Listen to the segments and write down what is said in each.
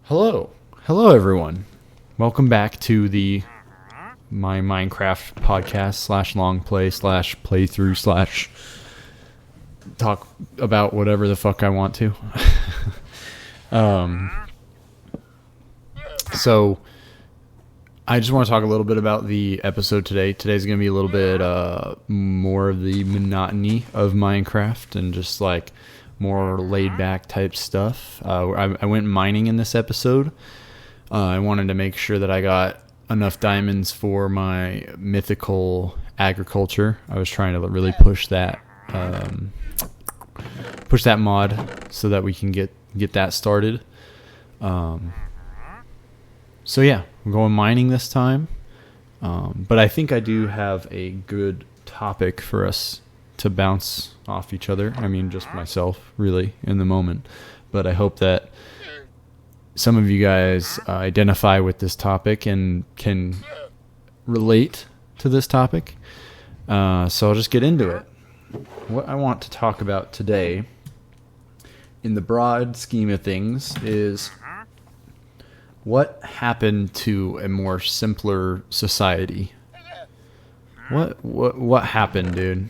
Hello everyone. Welcome back to my Minecraft podcast / long play / playthrough / talk about whatever the fuck I want to. So I just want to talk a little bit about the episode today. Today's going to be a little bit more of the monotony of Minecraft and just like more laid back type stuff. I went mining in this episode. I wanted to make sure that I got enough diamonds for my mythical agriculture. I was trying to really push that mod so that we can get that started. So yeah, I'm going mining this time. But I think I do have a good topic for us to bounce off each other. I mean, just myself, really, in the moment. But I hope that some of you guys identify with this topic and can relate to this topic. So I'll just get into it. What I want to talk about today, in the broad scheme of things, is what happened to a more simpler society. What happened, dude?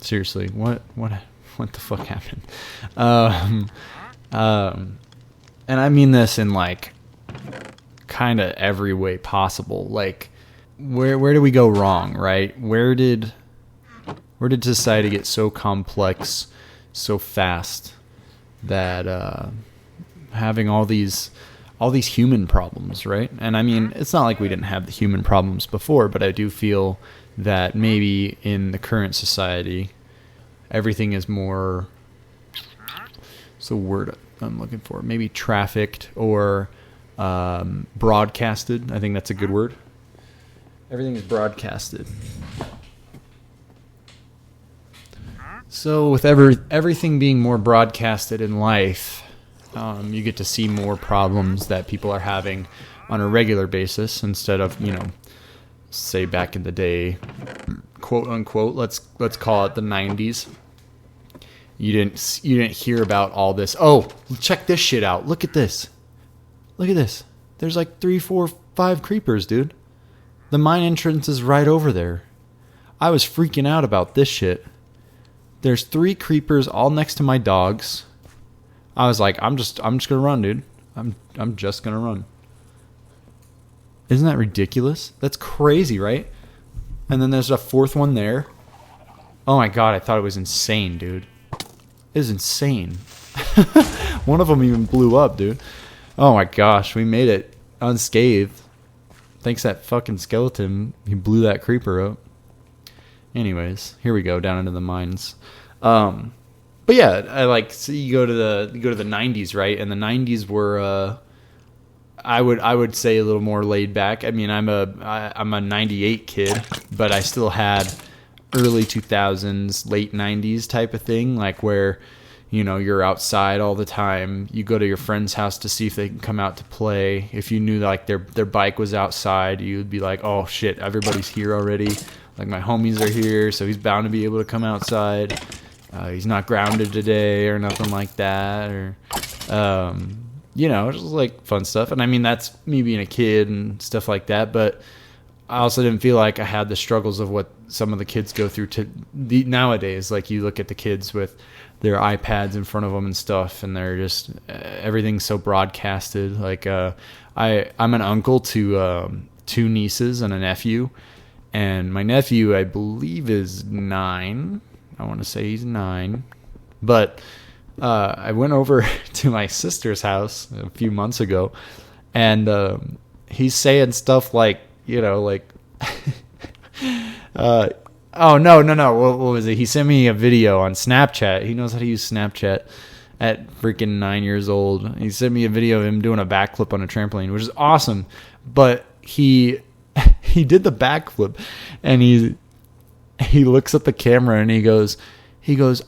Seriously, what the fuck happened? And I mean this in like kind of every way possible. Like, where did we go wrong, right? Where did society get so complex so fast that having all these human problems, right? And I mean, it's not like we didn't have the human problems before, but I do feel that maybe in the current society, everything is more, what's the word I'm looking for? Maybe trafficked or broadcasted. I think that's a good word. Everything is broadcasted. So with everything being more broadcasted in life, you get to see more problems that people are having on a regular basis instead of, say back in the day, quote unquote, let's call it the 90s. You didn't hear about all this. Oh, check this shit out. Look at this. There's like 3, 4, 5 creepers, dude. The mine entrance is right over there. I was freaking out about this shit. There's 3 creepers all next to my dogs. I was like, I'm just gonna run, dude. I'm just gonna run. Isn't that ridiculous? That's crazy, right? And then there's a 4th one there. Oh my god, I thought it was insane, dude. It was insane. One of them even blew up, dude. Oh my gosh, we made it unscathed. Thanks to that fucking skeleton, he blew that creeper up. Anyways, here we go, down into the mines. But yeah, so you go to the 90s, right? And the 90s were I would say a little more laid back. I mean, I'm a 98 kid, but I still had early 2000s, late 90s type of thing, like where, you're outside all the time. You go to your friend's house to see if they can come out to play. If you knew like their bike was outside, you'd be like, oh shit, everybody's here already. Like my homies are here, so he's bound to be able to come outside. He's not grounded today or nothing like that, or just like fun stuff. And I mean, that's me being a kid and stuff like that, but I also didn't feel like I had the struggles of what some of the kids go through nowadays. Like you look at the kids with their iPads in front of them and stuff, and they're just everything's so broadcasted. Like I'm an uncle to 2 nieces and a nephew, and my nephew I believe is 9. I want to say he's 9, but I went over to my sister's house a few months ago, and he's saying stuff like, oh, no. What was it? He sent me a video on Snapchat. He knows how to use Snapchat at freaking 9 years old. He sent me a video of him doing a backflip on a trampoline, which is awesome. But he did the backflip, and he looks at the camera and he goes,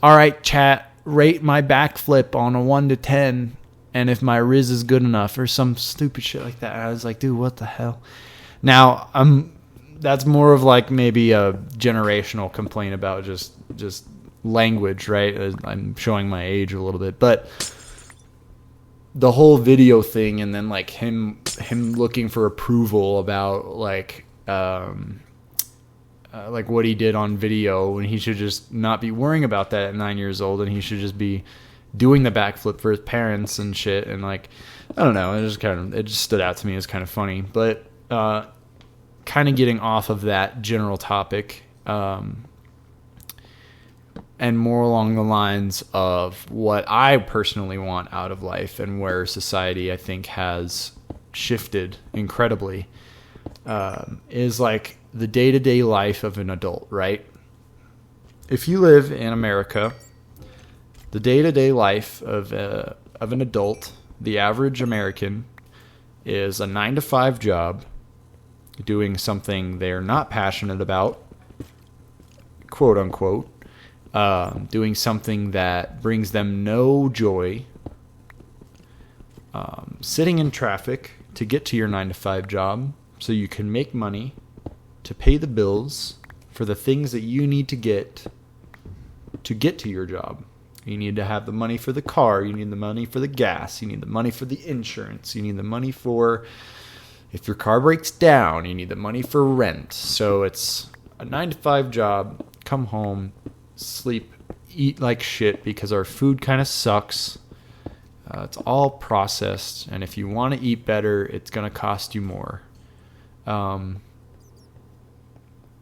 all right, chat, rate my backflip on a 1 to 10, and if my Riz is good enough, or some stupid shit like that. And I was like, dude, what the hell? Now, that's more of like maybe a generational complaint about just language, right? I'm showing my age a little bit, but the whole video thing, and then like him looking for approval about like what he did on video, and he should just not be worrying about that at 9 years old, and he should just be doing the backflip for his parents and shit. And like, I don't know, it just stood out to me as kind of funny. But kind of getting off of that general topic, and more along the lines of what I personally want out of life, and where society, I think, has shifted incredibly, is like the day-to-day life of an adult, right? If you live in America, the day-to-day life of an adult, the average American, is a 9-to-5 job, doing something they're not passionate about, quote unquote, doing something that brings them no joy, sitting in traffic to get to your 9-to-5 job so you can make money to pay the bills for the things that you need to get to your job. You need to have the money for the car, you need the money for the gas, you need the money for the insurance, you need the money for if your car breaks down, you need the money for rent. So it's a 9-to-5 job, come home, sleep, eat like shit because our food kind of sucks. It's all processed, and if you want to eat better, it's going to cost you more.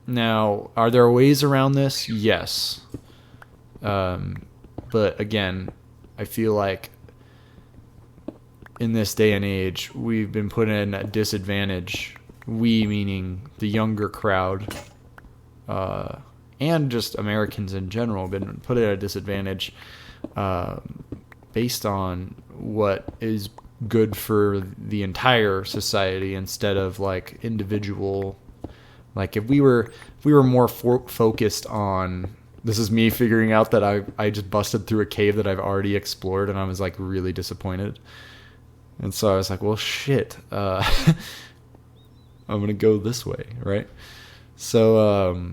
Now, are there ways around this? Yes. But again, I feel like in this day and age, we've been put in a disadvantage. We, meaning the younger crowd, and just Americans in general, have been put at a disadvantage based on what is good for the entire society instead of like individual. Like if we were more focused on, this is me figuring out that I just busted through a cave that I've already explored, and I was like really disappointed. And so I was like, well, shit, I'm going to go this way, right? So,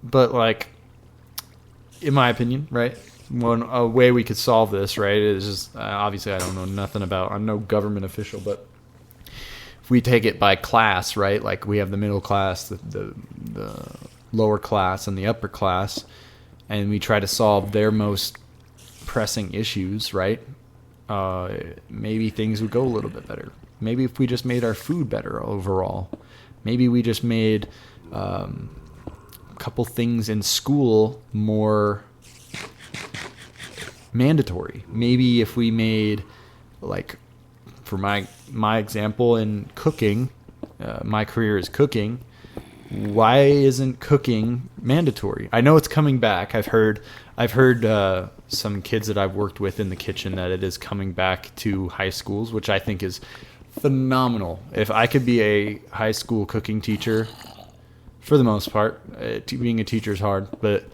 but like, in my opinion, right, a way we could solve this, right, is just, obviously I don't know nothing about, I'm no government official, but if we take it by class, right, like we have the middle class, the lower class, and the upper class, and we try to solve their most pressing issues, right, maybe things would go a little bit better. Maybe if we just made our food better overall. Maybe we just made a couple things in school more mandatory. Maybe if we made, like, for my example in cooking, my career is cooking. Why isn't cooking mandatory? I know it's coming back. I've heard some kids that I've worked with in the kitchen that it is coming back to high schools, which I think is phenomenal. If I could be a high school cooking teacher, for the most part, being a teacher is hard, but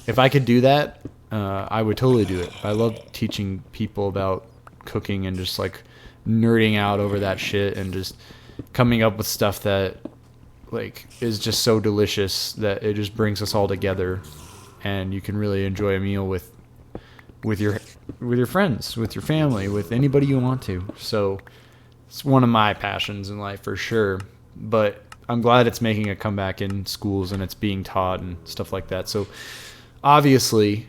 if I could do that, I would totally do it. I love teaching people about cooking and just like nerding out over that shit and just coming up with stuff that like is just so delicious that it just brings us all together, and you can really enjoy a meal with your friends, with your family, with anybody you want to. So it's one of my passions in life for sure, but I'm glad it's making a comeback in schools and it's being taught and stuff like that. So obviously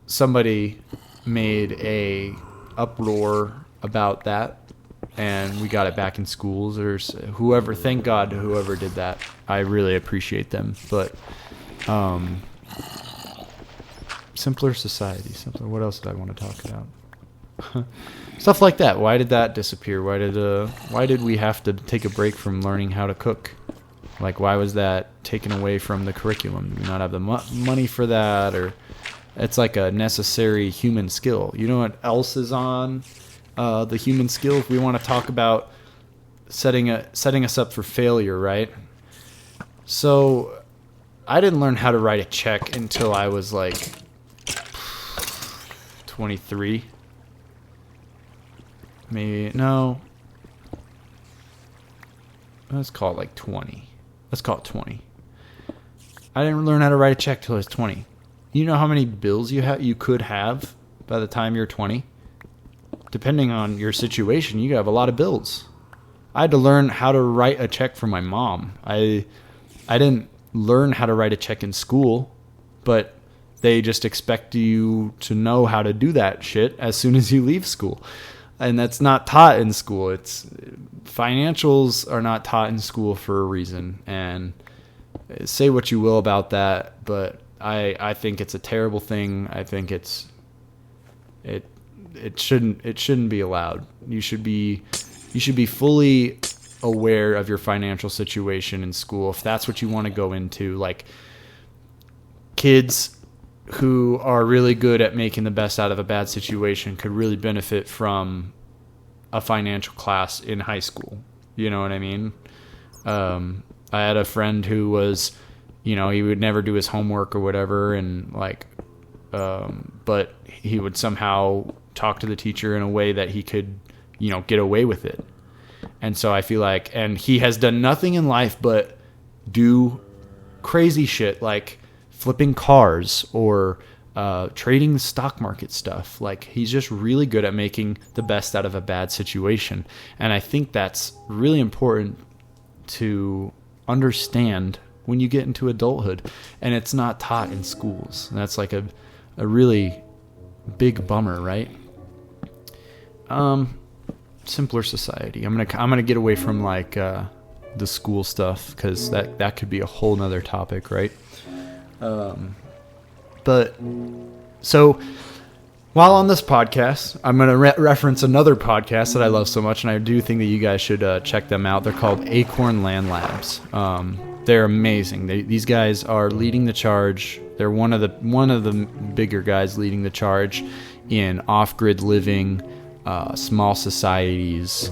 somebody made a uproar about that, and we got it back in schools. There's whoever, thank God to whoever did that. I really appreciate them. But simpler society, what else did I want to talk about? Stuff like that. Why did that disappear? Why did we have to take a break from learning how to cook? Like, why was that taken away from the curriculum? Do we not have the money for that? Or it's like a necessary human skill. You know what else is on the human skill? If we want to talk about setting us up for failure, right? So I didn't learn how to write a check until I was like 23. Maybe, no. Let's call it like 20. Let's call it 20. I didn't learn how to write a check till I was 20. You know how many bills you could have by the time you're 20? depending on your situation, you have a lot of bills. I had to learn how to write a check for my mom. I didn't learn how to write a check in school, but they just expect you to know how to do that shit as soon as you leave school. And that's not taught in school. Financials are not taught in school for a reason. And say what you will about that, but I think it's a terrible thing. I think it shouldn't be allowed. You should be fully aware of your financial situation in school if that's what you want to go into. Like, kids who are really good at making the best out of a bad situation could really benefit from a financial class in high school. You know what I mean? I had a friend who was, he would never do his homework or whatever, and but he would somehow talk to the teacher in a way that he could, get away with it. And so I feel like, and he has done nothing in life but do crazy shit like flipping cars or trading the stock market stuff. Like, he's just really good at making the best out of a bad situation. And I think that's really important to understand when you get into adulthood. And it's not taught in schools. And that's like a really big bummer, right? Simpler society. I'm gonna get away from like the school stuff, because that could be a whole nother topic, right? But so while on this podcast, I'm going to reference another podcast that I love so much, and I do think that you guys should check them out. They're called Acorn Land Labs. They're amazing. These guys are leading the charge. They're one of the bigger guys leading the charge in off-grid living, small societies,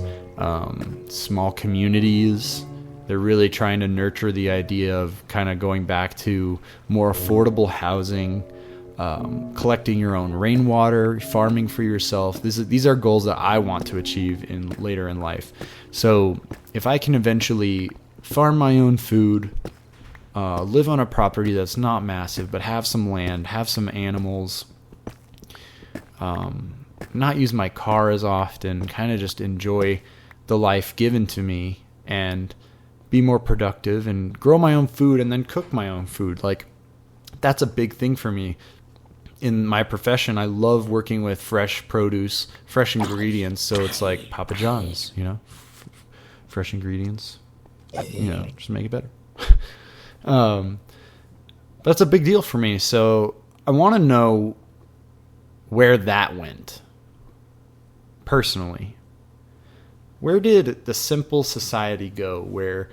small communities. They're really trying to nurture the idea of kind of going back to more affordable housing, collecting your own rainwater, farming for yourself. These are goals that I want to achieve later in life. So if I can eventually farm my own food, live on a property that's not massive, but have some land, have some animals, not use my car as often, kind of just enjoy the life given to me, and be more productive and grow my own food and then cook my own food. Like, that's a big thing for me. In my profession, I love working with fresh produce, fresh ingredients. So it's like Papa John's, fresh ingredients, just make it better. That's a big deal for me. So I want to know where that went personally. Where did the simple society go where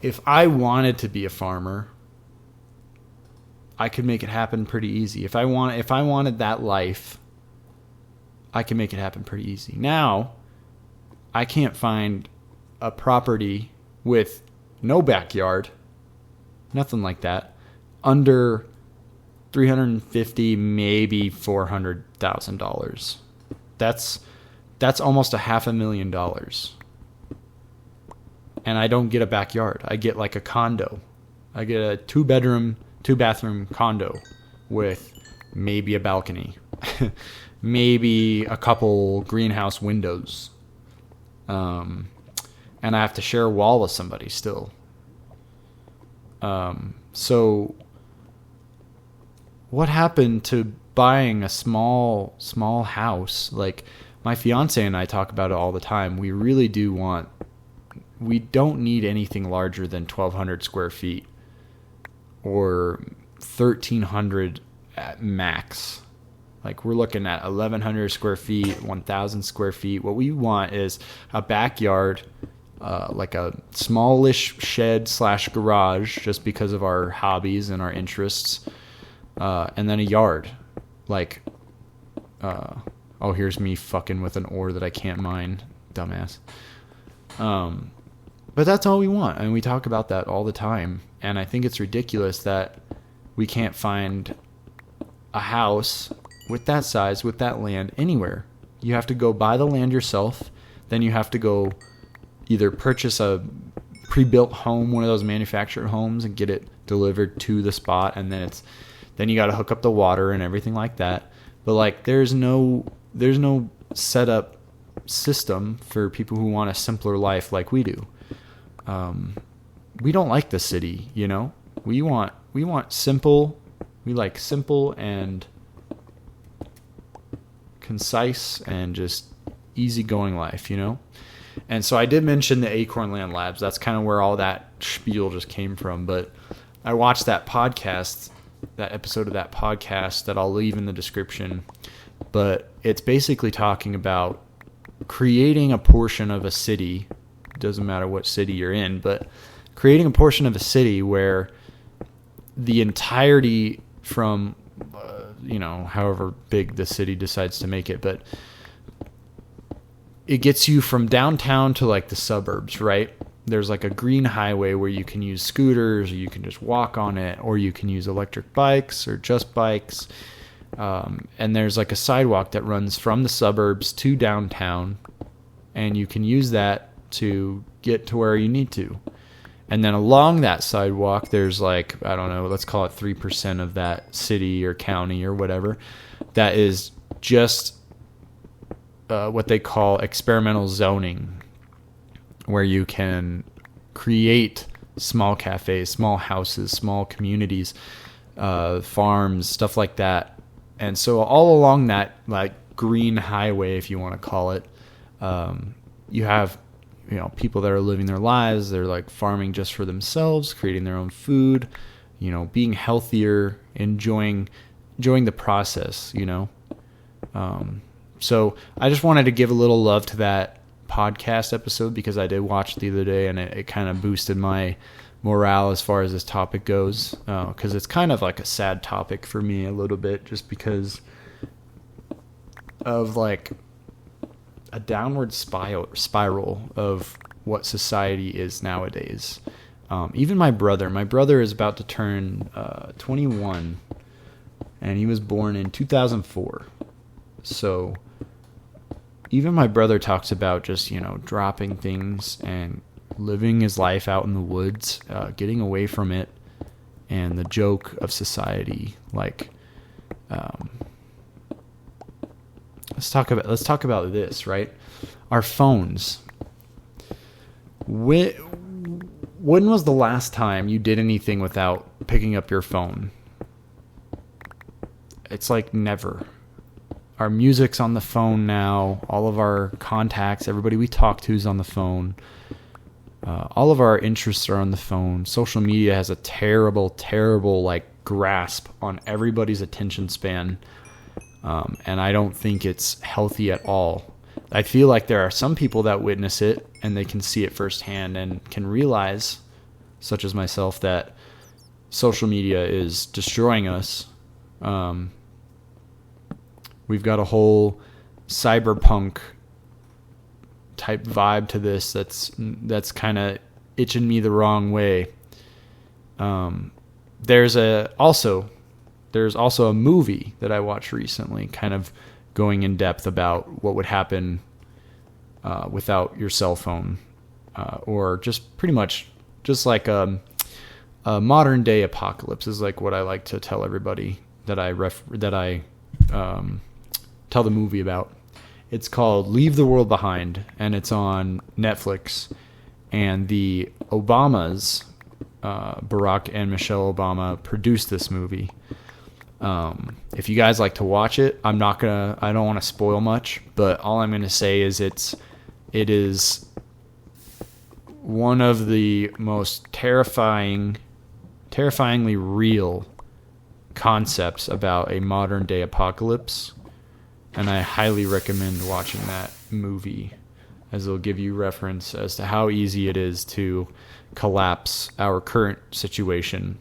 if I wanted to be a farmer, I could make it happen pretty easy? If I wanted that life, I can make it happen pretty easy. Now, I can't find a property with no backyard, nothing like that, under $350,000, maybe $400,000. That's almost $500,000. And I don't get a backyard. I get like a condo. I get a 2-bathroom condo with maybe a balcony, maybe a couple greenhouse windows. And I have to share a wall with somebody still. So what happened to buying a small house? Like, my fiance and I talk about it all the time. We really we don't need anything larger than 1,200 square feet or 1,300 at max. Like, we're looking at 1,100 square feet, 1,000 square feet. What we want is a backyard, like a smallish shed / garage, just because of our hobbies and our interests, and then a yard. Like, here's me fucking with an ore that I can't mine, dumbass. But that's all we want, and we talk about that all the time. And I think it's ridiculous that we can't find a house with that size, with that land, anywhere. You have to go buy the land yourself. Then you have to go either purchase a pre-built home, one of those manufactured homes, and get it delivered to the spot. And then you got to hook up the water and everything like that. But like, there's no set up system for people who want a simpler life like we do. We don't like the city, you know. We want simple. We like simple and concise and just easygoing life, you know. And so I did mention the Acorn Land Labs. That's kind of where all that spiel just came from. But I watched that podcast, that episode of that podcast that I'll leave in the description. But it's basically talking about creating a portion of a city. Doesn't matter what city you're in, but creating a portion of a city where the entirety from, however big the city decides to make it, but it gets you from downtown to like the suburbs, right? There's like a green highway where you can use scooters, or you can just walk on it, or you can use electric bikes or just bikes. And there's like a sidewalk that runs from the suburbs to downtown, and you can use that to get to where you need to. And then along that sidewalk, there's like, I don't know, let's call it 3% of that city or county or whatever, that is just what they call experimental zoning, where you can create small cafes, small houses, small communities, farms, stuff like that. And so all along that like green highway, if you want to call it, you have, people that are living their lives. They're like farming just for themselves, creating their own food, being healthier, enjoying the process, So I just wanted to give a little love to that podcast episode because I did watch it the other day, and it kind of boosted my morale as far as this topic goes, because it's kind of like a sad topic for me a little bit, just because of like a downward spiral of what society is nowadays. Even my brother is about to turn 21, and he was born in 2004. So even my brother talks about just, dropping things and living his life out in the woods, getting away from it and the joke of society. Like, let's talk about this, right? Our phones. When was the last time you did anything without picking up your phone? It's like never. Our music's on the phone now. All of our contacts, everybody we talk to is on the phone. All of our interests are on the phone. Social media has a terrible, terrible like grasp on everybody's attention span. And I don't think it's healthy at all. I feel like there are some people that witness it and they can see it firsthand and can realize, such as myself, that social media is destroying us. We've got a whole cyberpunk type vibe to this that's kind of itching me the wrong way. There's also a movie that I watched recently, kind of going in depth about what would happen without your cell phone, or just pretty much just like a modern day apocalypse is like what I like to tell everybody that I tell the movie about. It's called Leave the World Behind, and it's on Netflix. And the Obamas, Barack and Michelle Obama, produced this movie. If you guys like to watch it, I don't want to spoil much, but all I'm gonna say is it is one of the most terrifyingly real concepts about a modern day apocalypse, and I highly recommend watching that movie, as it'll give you reference as to how easy it is to collapse our current situation,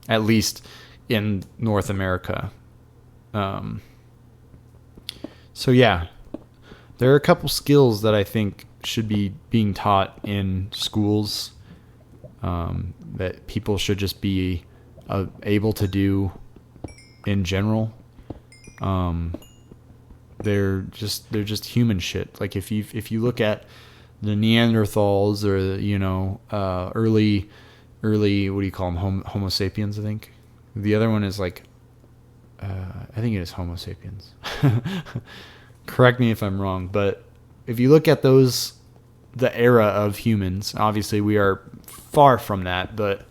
at least in North America. So yeah, there are a couple skills that I think should be being taught in schools, that people should just be able to do in general. They're just human shit. Like if you look at the Neanderthals, or early what do you call them, Homo sapiens, I think. The other one is like I think it is Homo sapiens. correct me if I'm wrong, but if you look at the era of humans, obviously we are far from that, but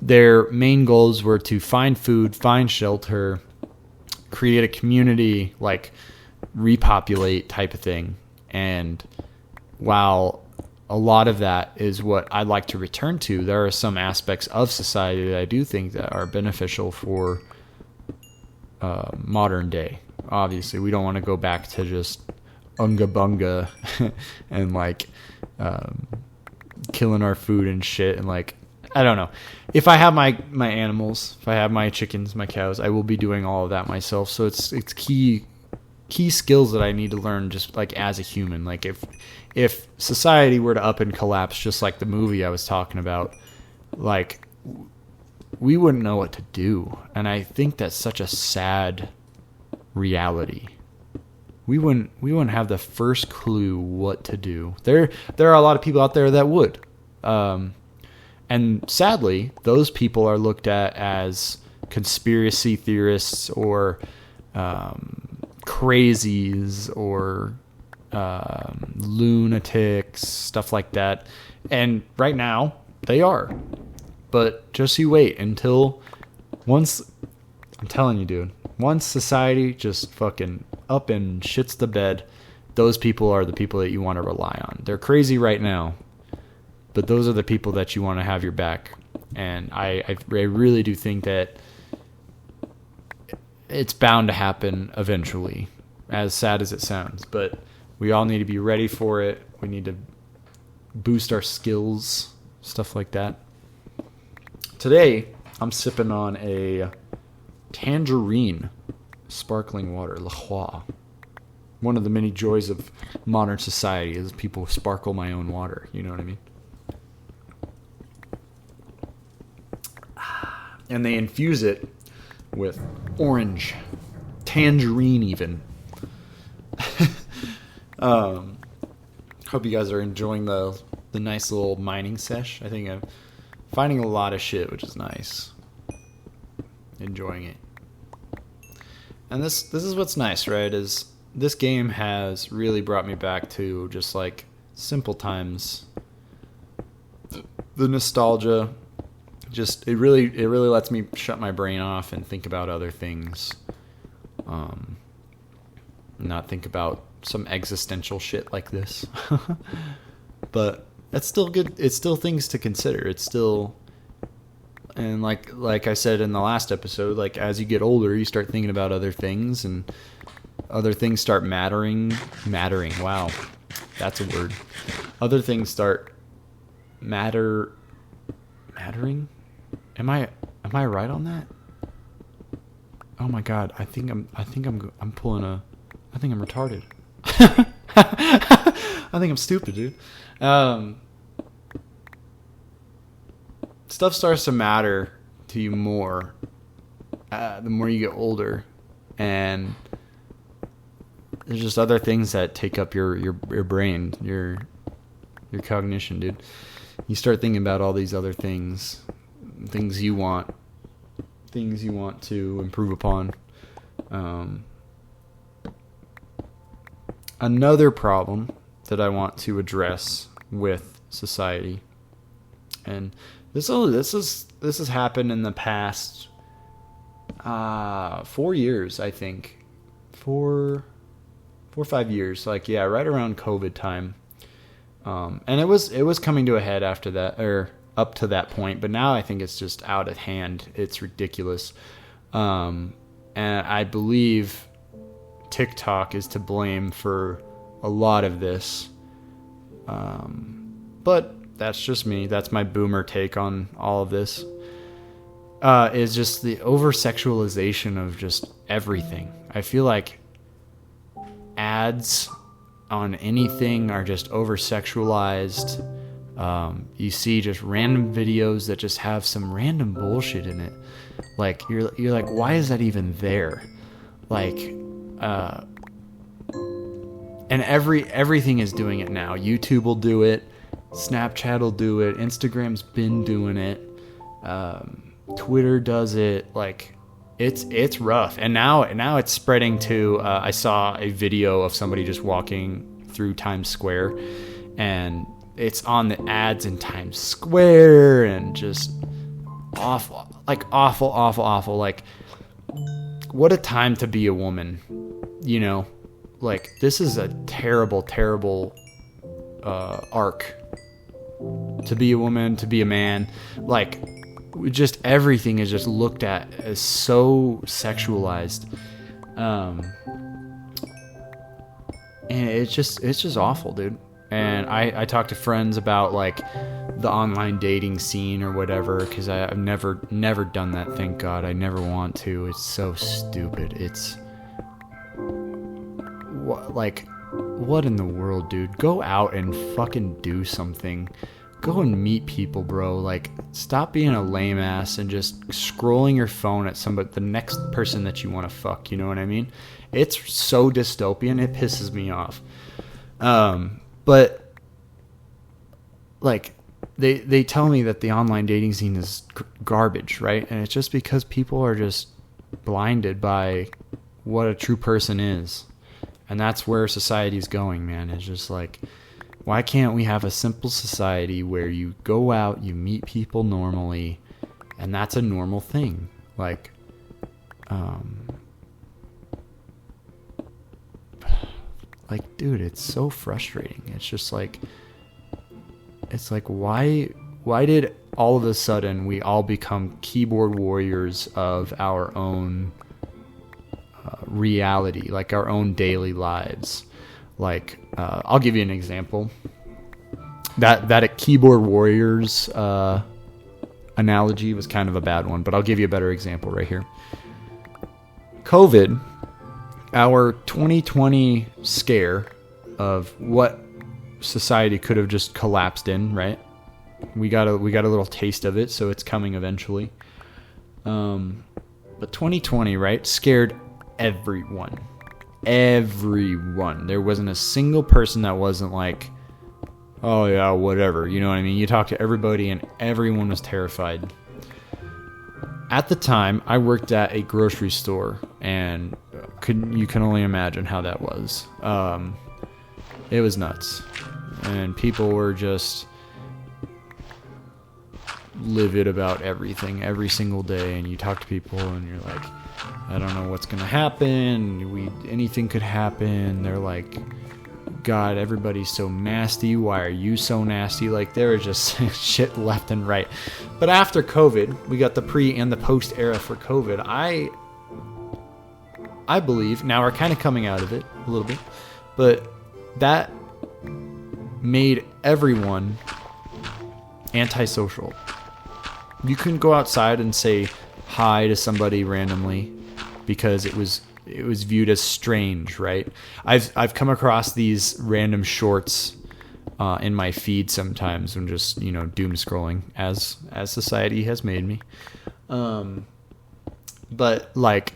their main goals were to find food, find shelter, create a community, like repopulate type of thing. And while a lot of that is what I'd like to return to, there are some aspects of society that I do think that are beneficial for modern day. Obviously, we don't want to go back to just unga bunga and like killing our food and shit. And like, I don't know. If I have my animals, if I have my chickens, my cows, I will be doing all of that myself. So it's key skills that I need to learn just like as a human. Like if society were to up and collapse, just like the movie I was talking about, like we wouldn't know what to do. And I think that's such a sad reality. We wouldn't have the first clue what to do. There are a lot of people out there that would. And sadly, those people are looked at as conspiracy theorists or crazies or lunatics, stuff like that. And right now, they are. But just you wait until once, I'm telling you, dude, once society just fucking up and shits the bed, those people are the people that you want to rely on. They're crazy right now, but those are the people that you want to have your back. And I really do think that it's bound to happen eventually, as sad as it sounds. But we all need to be ready for it. We need to boost our skills, stuff like that. Today, I'm sipping on a tangerine sparkling water, La Croix. One of the many joys of modern society is people sparkle my own water. You know what I mean? And they infuse it with orange, tangerine even. Hope you guys are enjoying the nice little mining sesh. I think I'm finding a lot of shit, which is nice. Enjoying it. And this is what's nice, right? Is this game has really brought me back to just like simple times. The nostalgia, just it really lets me shut my brain off and think about other things. Not think about some existential shit like this. But that's still good. It's still things to consider. It's still, and like I said in the last episode, like as you get older, you start thinking about other things, and other things start mattering. Wow, that's a word. Other things start mattering. Am I right on that? Oh my god, I think I'm retarded. I think I'm stupid, dude. Stuff starts to matter to you more the more you get older, and there's just other things that take up your brain, your cognition, dude. You start thinking about all these other things you want to improve upon. Another problem that I want to address with society, and this has happened in the past 4 years, I think, 4 or 5 years, like right around COVID time, and it was coming to a head after that, or up to that point, but now I think it's just out of hand. It's ridiculous, and I believe TikTok is to blame for a lot of this. But that's just me. That's my boomer take on all of this. Is just the over-sexualization of just everything. I feel like ads on anything are just over-sexualized. You see just random videos that just have some random bullshit in it. Like you're like, why is that even there? Like, and everything is doing it now. YouTube will do it, Snapchat will do it, Instagram's been doing it, Twitter does it. Like, it's rough. And now it's spreading to, I saw a video of somebody just walking through Times Square, and it's on the ads in Times Square, and just awful. Like, awful. Like, what a time to be a woman, you know? Like, this is a terrible arc. To be a woman, to be a man. Like, just everything is just looked at as so sexualized. And it's just awful, dude. And I talk to friends about, like, the online dating scene or whatever, because I've never done that, thank God. I never want to. It's so stupid. It's what in the world, dude? Go out and fucking do something. Go and meet people, bro. Like, stop being a lame ass and just scrolling your phone at the next person that you want to fuck. You know what I mean? It's so dystopian. It pisses me off. But like, they tell me that the online dating scene is garbage, right? And it's just because people are just blinded by what a true person is. And that's where society's going, man. It's just like, why can't we have a simple society where you go out, you meet people normally, and that's a normal thing? Like, dude, it's so frustrating. It's just like, why did all of a sudden we all become keyboard warriors of our own reality, like our own daily lives? Like, I'll give you an example. That a keyboard warriors analogy was kind of a bad one, but I'll give you a better example right here. COVID, our 2020 scare of what society could have just collapsed in, right? We got a little taste of it, so it's coming eventually. But 2020, right, scared everyone. There wasn't a single person that wasn't like, oh yeah, whatever. You know what I mean? You talk to everybody and everyone was terrified. At the time, I worked at a grocery store, and you can only imagine how that was. It was nuts. And people were just livid about everything every single day, and you talk to people and you're like, I don't know what's gonna happen. Anything could happen. They're like, God, everybody's so nasty. Why are you so nasty? Like, there was just shit left and right. But after COVID, we got the pre and the post era for COVID. I believe, now we're kind of coming out of it a little bit, but that made everyone antisocial. You couldn't go outside and say hi to somebody randomly because it was viewed as strange, right? I've come across these random shorts in my feed sometimes when just, doom scrolling as society has made me. But like,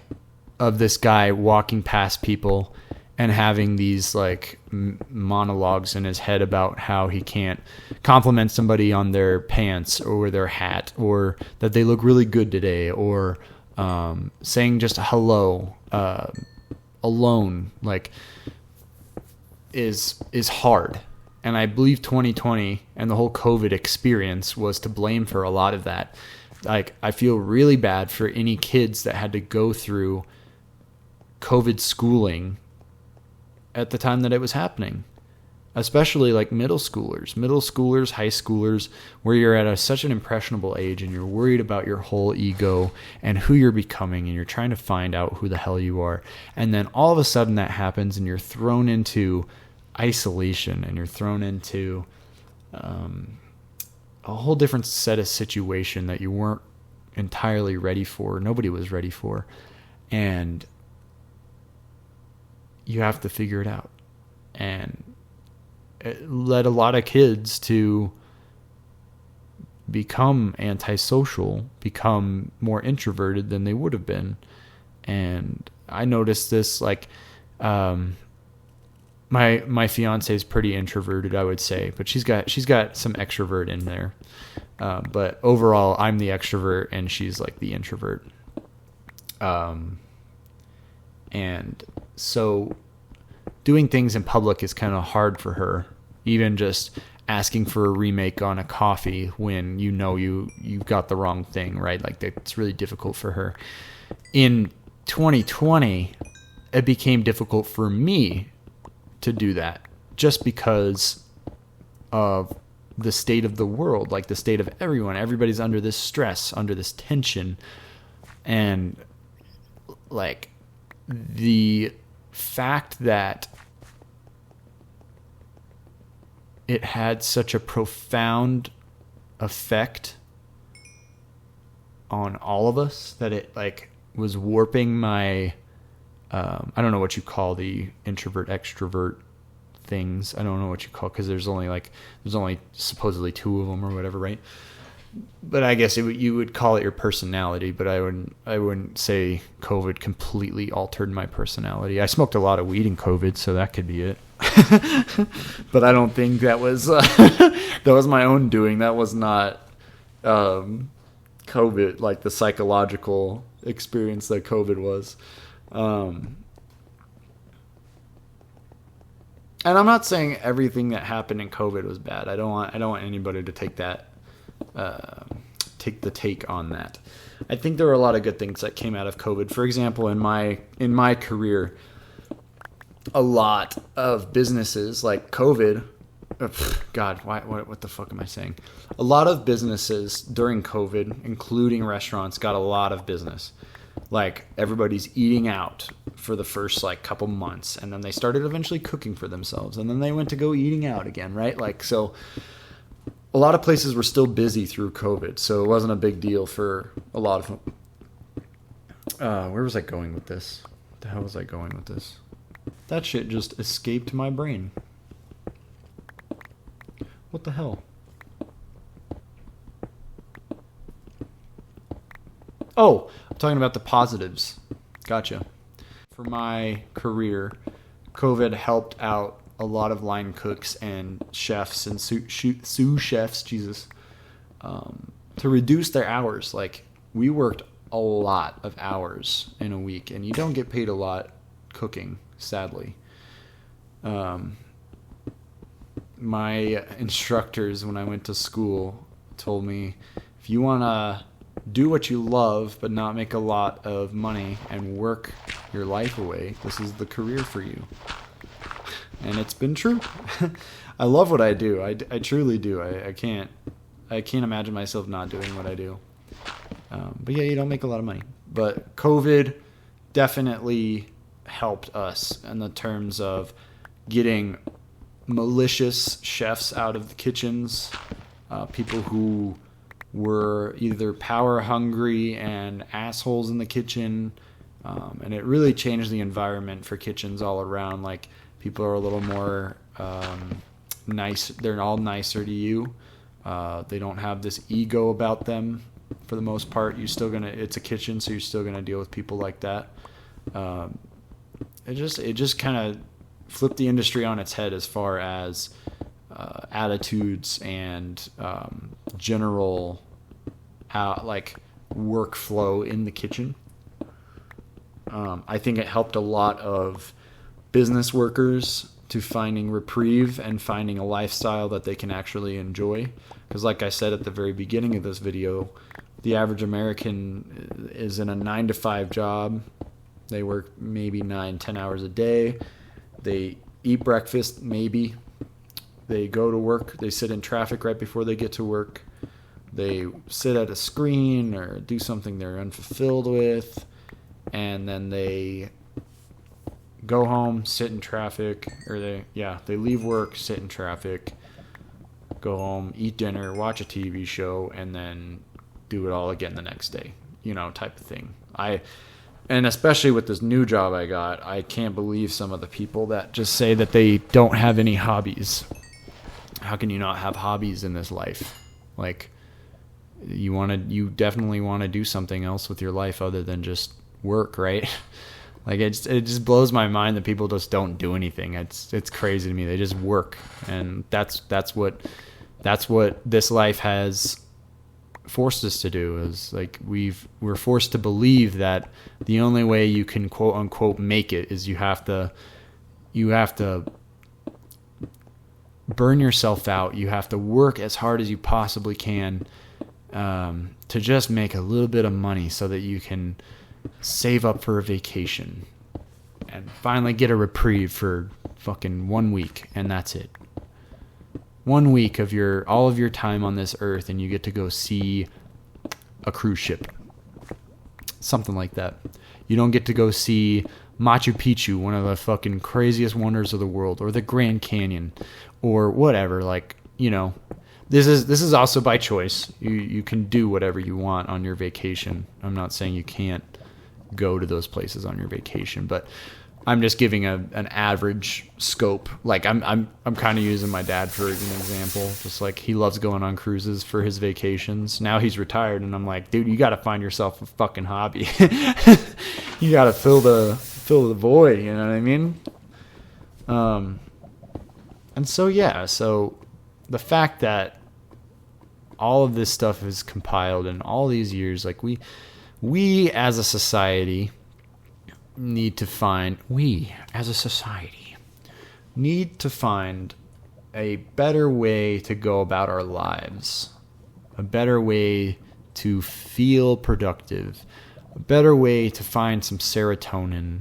of this guy walking past people and having these like monologues in his head about how he can't compliment somebody on their pants or their hat, or that they look really good today, or saying just hello alone, like, is hard. And I believe 2020 and the whole COVID experience was to blame for a lot of that. Like, I feel really bad for any kids that had to go through COVID schooling at the time that it was happening, especially like middle schoolers, high schoolers, where you're at such an impressionable age and you're worried about your whole ego and who you're becoming, and you're trying to find out who the hell you are. And then all of a sudden that happens and you're thrown into isolation, and you're thrown into a whole different set of situation that you weren't entirely ready for. Nobody was ready for. And you have to figure it out. And it led a lot of kids to become antisocial, become more introverted than they would have been. And I noticed this, like, my fiance is pretty introverted, I would say, but she's got some extrovert in there. But overall, I'm the extrovert and she's like the introvert. And so doing things in public is kind of hard for her. Even just asking for a remake on a coffee when you got the wrong thing, right? Like it's really difficult for her. In 2020, it became difficult for me to do that just because of the state of the world, like the state of everyone. Everybody's under this stress, under this tension. And like the fact that it had such a profound effect on all of us that it like was warping my, I don't know what you call the introvert extrovert things. I don't know what you call, because there's only supposedly two of them or whatever, right? But I guess you would call it your personality, but I wouldn't say COVID completely altered my personality. I smoked a lot of weed in COVID, so that could be it. But I don't think that was that was my own doing. That was not COVID, like the psychological experience that COVID was. And I'm not saying everything that happened in COVID was bad. I don't want anybody to take that. Take the take on that. I think there were a lot of good things that came out of COVID. For example, in my career, a lot of businesses like COVID. God, what the fuck am I saying? A lot of businesses during COVID, including restaurants, got a lot of business. Like everybody's eating out for the first like couple months, and then they started eventually cooking for themselves, and then they went to go eating out again, right? Like so. A lot of places were still busy through COVID, so it wasn't a big deal for a lot of them. Where was I going with this? What the hell was I going with this? That shit just escaped my brain. What the hell? Oh, I'm talking about the positives. Gotcha. For my career, COVID helped out a lot of line cooks and chefs and sous chefs, to reduce their hours. Like we worked a lot of hours in a week, and you don't get paid a lot cooking, sadly. My instructors when I went to school told me, if you want to do what you love but not make a lot of money and work your life away, this is the career for you. And it's been true. I love what I do. I truly do. I can't imagine myself not doing what I do. But yeah, you don't make a lot of money. But COVID definitely helped us in the terms of getting malicious chefs out of the kitchens, people who were either power hungry and assholes in the kitchen, and it really changed the environment for kitchens all around. Like people are a little more nice. They're all nicer to you. They don't have this ego about them for the most part. It's a kitchen, so you're still gonna deal with people like that. It just kind of flipped the industry on its head as far as attitudes and general like workflow in the kitchen. I think it helped a lot of business workers to finding reprieve and finding a lifestyle that they can actually enjoy. Because like I said at the very beginning of this video, the average American is in a 9-to-5 job. They work maybe 9-10 hours a day. They eat breakfast, maybe. They go to work. They sit in traffic right before they get to work. They sit at a screen or do something they're unfulfilled with. And then they go home, sit in traffic, or they leave work, sit in traffic, go home, eat dinner, watch a TV show, and then do it all again the next day, type of thing. And especially with this new job I got, I can't believe some of the people that just say that they don't have any hobbies. How can you not have hobbies in this life? Like, you definitely want to do something else with your life other than just work, right? Like it just blows my mind that people just don't do anything. It's crazy to me. They just work, and that's what this life has forced us to do. Is like we're forced to believe that the only way you can quote unquote make it is you have to burn yourself out. You have to work as hard as you possibly can to just make a little bit of money so that you can save up for a vacation and finally get a reprieve for fucking 1 week, and that's it. 1 week of all of your time on this earth, and you get to go see a cruise ship. Something like that. You don't get to go see Machu Picchu, one of the fucking craziest wonders of the world, or the Grand Canyon, or whatever. Like, you know, this is also by choice. You can do whatever you want on your vacation. I'm not saying you can't go to those places on your vacation, but I'm just giving an average scope. Like I'm kind of using my dad for an example. Just like he loves going on cruises for his vacations. Now he's retired, and I'm like, dude, you got to find yourself a fucking hobby. You got to fill the void. You know what I mean? And so yeah, so the fact that all of this stuff is compiled in all these years, like we as a society need to find a better way to go about our lives, a better way to feel productive, a better way to find some serotonin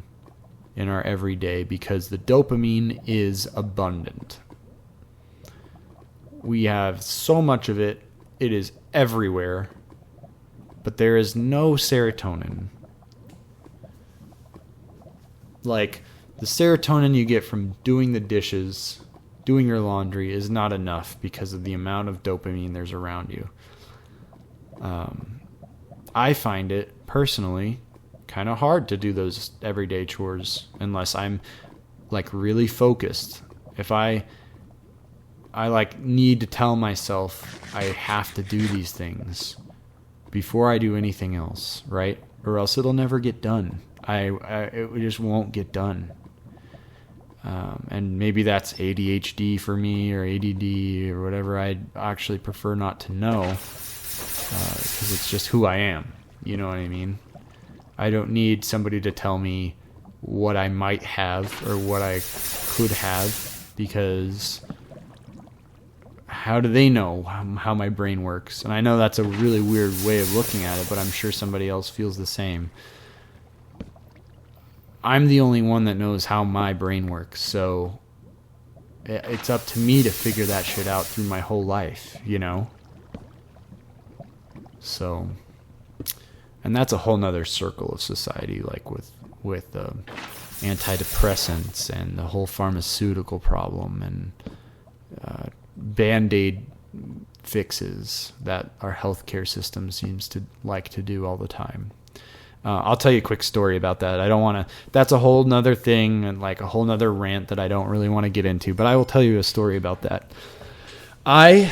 in our everyday, because the dopamine is abundant. We have so much of it. It is everywhere, but there is no serotonin. Like, the serotonin you get from doing the dishes, doing your laundry, is not enough because of the amount of dopamine there's around you. I find it, personally, kind of hard to do those everyday chores unless I'm, like, really focused. If I like, need to tell myself I have to do these things before I do anything else, right? Or else it'll never get done. It just won't get done. And maybe that's ADHD for me, or ADD, or whatever. I'd actually prefer not to know, because it's just who I am. You know what I mean? I don't need somebody to tell me what I might have or what I could have, because how do they know how my brain works? And I know that's a really weird way of looking at it, but I'm sure somebody else feels the same. I'm the only one that knows how my brain works, so it's up to me to figure that shit out through my whole life, you know? So, and that's a whole nother circle of society, like with antidepressants and the whole pharmaceutical problem and Band-Aid fixes that our healthcare system seems to like to do all the time. I'll tell you a quick story about that. I don't want to, that's a whole nother thing and like a whole nother rant that I don't really want to get into, but I will tell you a story about that. I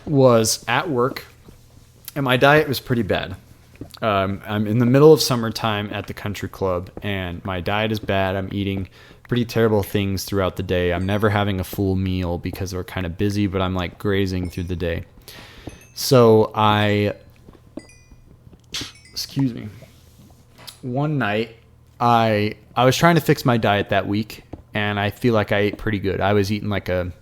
was at work and my diet was pretty bad. I'm in the middle of summertime at the country club and my diet is bad. I'm eating pretty terrible things throughout the day. I'm never having a full meal because we're kind of busy, but I'm like grazing through the day. So excuse me. One night, I was trying to fix my diet that week, and I feel like I ate pretty good. I was eating like I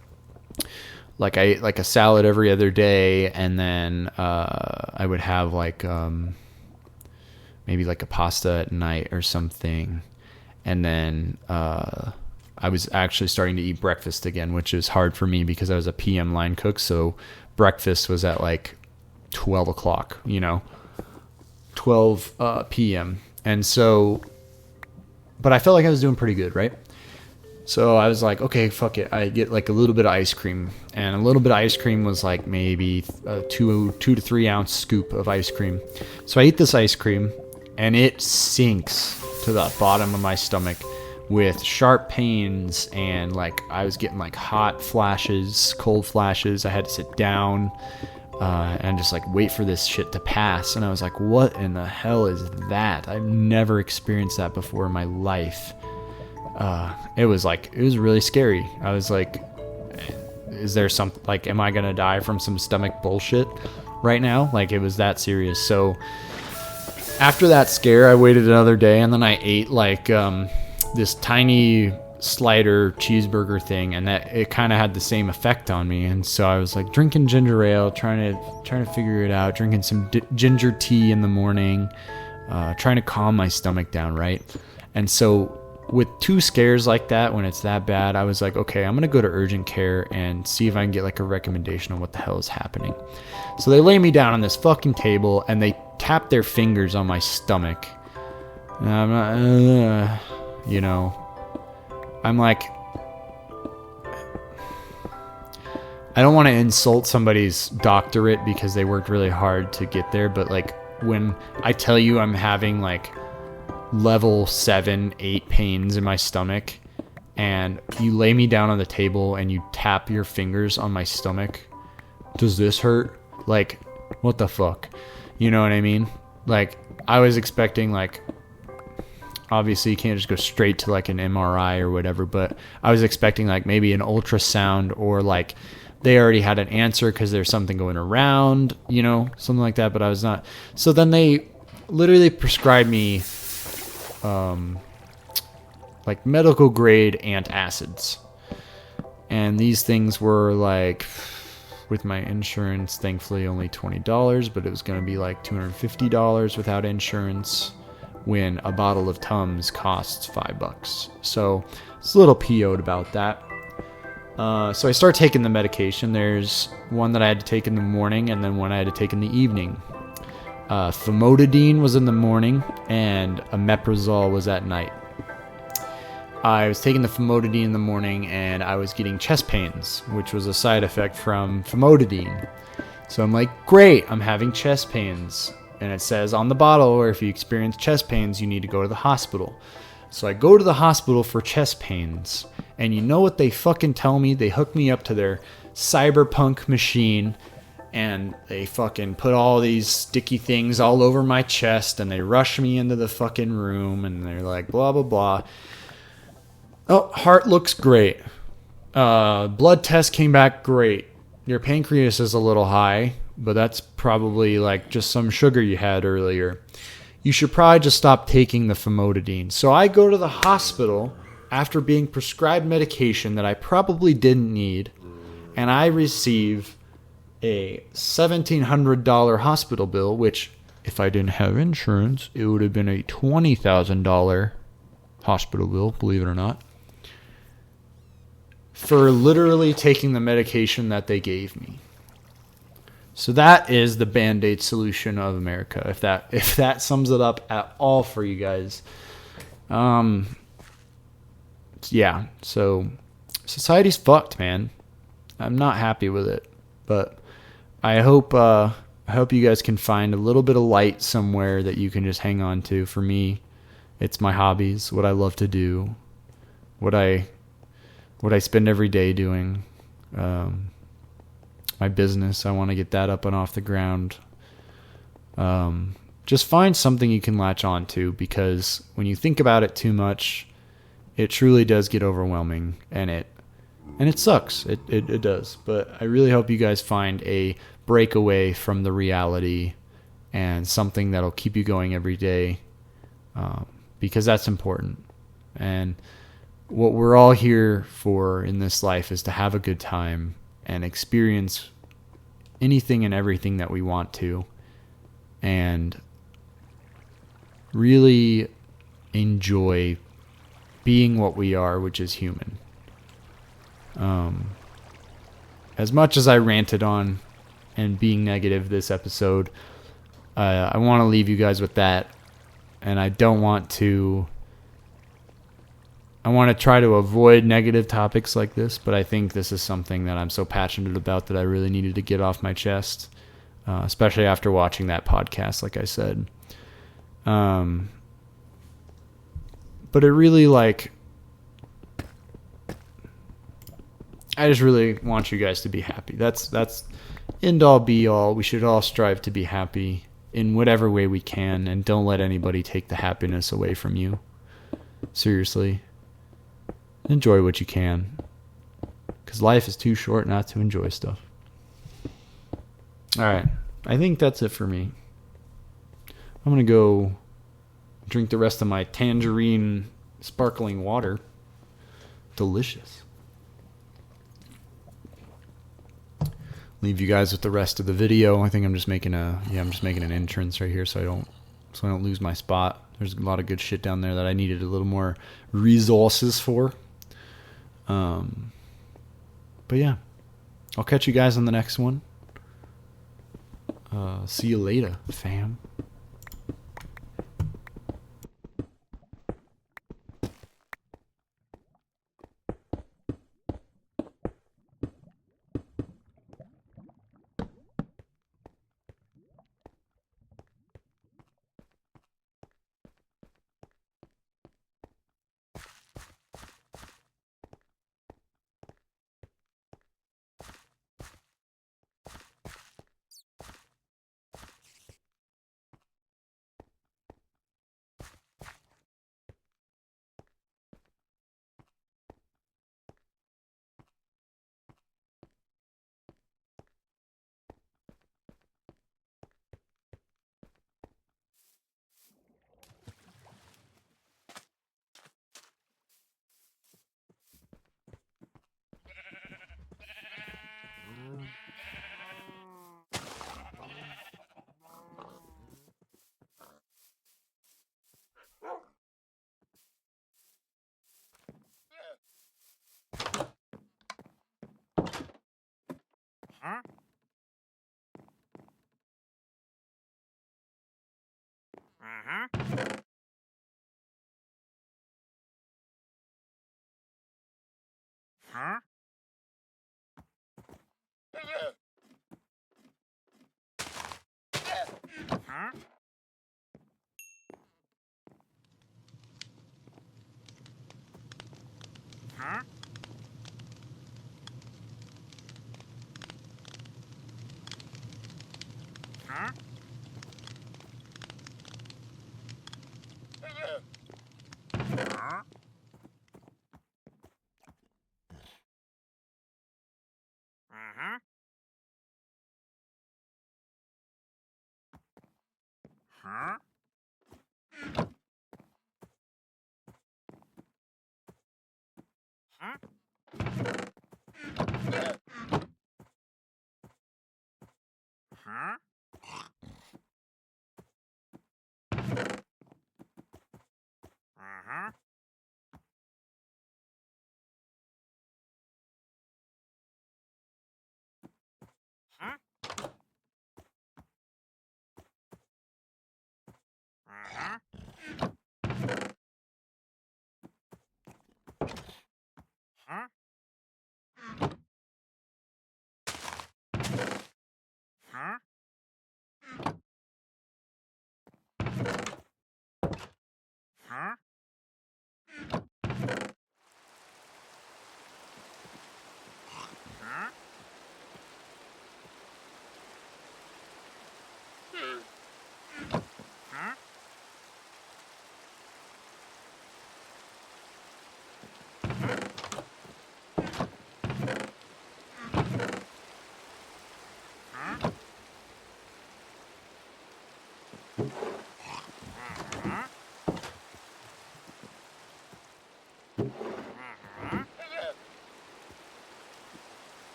ate like a salad every other day, and then I would have like maybe like a pasta at night or something, and then I was actually starting to eat breakfast again, which is hard for me because I was a PM line cook, so breakfast was at like 12 o'clock, 12 p.m. And so, but I felt like I was doing pretty good, right? So I was like, okay, fuck it. I get like a little bit of ice cream, and a little bit of ice cream was like maybe a 2 to 3 ounce scoop of ice cream. So I eat this ice cream, and it sinks to the bottom of my stomach with sharp pains, and like I was getting like hot flashes, cold flashes. I had to sit down and just like wait for this shit to pass. And I was like, what in the hell is that? I've never experienced that before in my life. It was really scary. I was like, is there something, like, am I going to die from some stomach bullshit? right now. Like, it was that serious. So after that scare, I waited another day, and then I ate like this tiny slider cheeseburger thing, and that it kind of had the same effect on me. And so I was like drinking ginger ale, trying to figure it out, drinking some ginger tea in the morning, trying to calm my stomach down, right? And so with 2 scares like that, when it's that bad, I was like, okay, I'm gonna go to urgent care and see if I can get like a recommendation on what the hell is happening. So they lay me down on this fucking table and they tap their fingers on my stomach. And I'm not, I'm like, I don't want to insult somebody's doctorate because they worked really hard to get there, but like when I tell you I'm having like level 7, 8 pains in my stomach, and you lay me down on the table and you tap your fingers on my stomach, does this hurt? Like, what the fuck? You know what I mean? Like, I was expecting, like, obviously you can't just go straight to like an MRI or whatever, but I was expecting like maybe an ultrasound, or like they already had an answer because there's something going around, something like that, but I was not. So then they literally prescribed me like medical grade antacids, and these things were like, with my insurance, thankfully only $20, but it was going to be like $250 without insurance, when a bottle of Tums costs $5. So it's a little PO'd about that. So I start taking the medication. There's one that I had to take in the morning, and then one I had to take in the evening. Famotidine was in the morning, and omeprazole was at night. I was taking the famotidine in the morning, and I was getting chest pains, which was a side effect from famotidine. So I'm like, great, I'm having chest pains. And it says on the bottle, or if you experience chest pains, you need to go to the hospital. So I go to the hospital for chest pains. And you know what they fucking tell me? They hook me up to their cyberpunk machine, and they fucking put all these sticky things all over my chest, and they rush me into the fucking room, and they're like, blah, blah, blah. Oh, heart looks great. Blood test came back great. Your pancreas is a little high, but that's probably like just some sugar you had earlier. You should probably just stop taking the famotidine. So I go to the hospital after being prescribed medication that I probably didn't need, and I receive a $1,700 hospital bill, which, if I didn't have insurance, it would have been a $20,000 hospital bill, believe it or not, for literally taking the medication that they gave me. So that is the Band-Aid solution of America, if that sums it up at all for you guys. Yeah, so society's fucked, man. I'm not happy with it, but I hope you guys can find a little bit of light somewhere that you can just hang on to. For me, it's my hobbies, what I love to do, what I spend every day doing. My business, I want to get that up and off the ground. Just find something you can latch on to, because when you think about it too much, it truly does get overwhelming, and it sucks. It does. But I really hope you guys find a breakaway from the reality and something that'll keep you going every day, because that's important. And what we're all here for in this life is to have a good time and experience anything and everything that we want to, and really enjoy being what we are, which is human. As much as I ranted on and being negative this episode, I want to leave you guys with that, and I want to try to avoid negative topics like this, but I think this is something that I'm so passionate about that I really needed to get off my chest, especially after watching that podcast, like I said. But it really, I just really want you guys to be happy. That's end all be all. We should all strive to be happy in whatever way we can, and don't let anybody take the happiness away from you. Seriously. Enjoy what you can, because life is too short not to enjoy stuff. All right. I think that's it for me. I'm going to go drink the rest of my tangerine sparkling water. Delicious. Leave you guys with the rest of the video. I think I'm just making an entrance right here so I don't lose my spot. There's a lot of good shit down there that I needed a little more resources for. But yeah, I'll catch you guys on the next one. See you later, fam.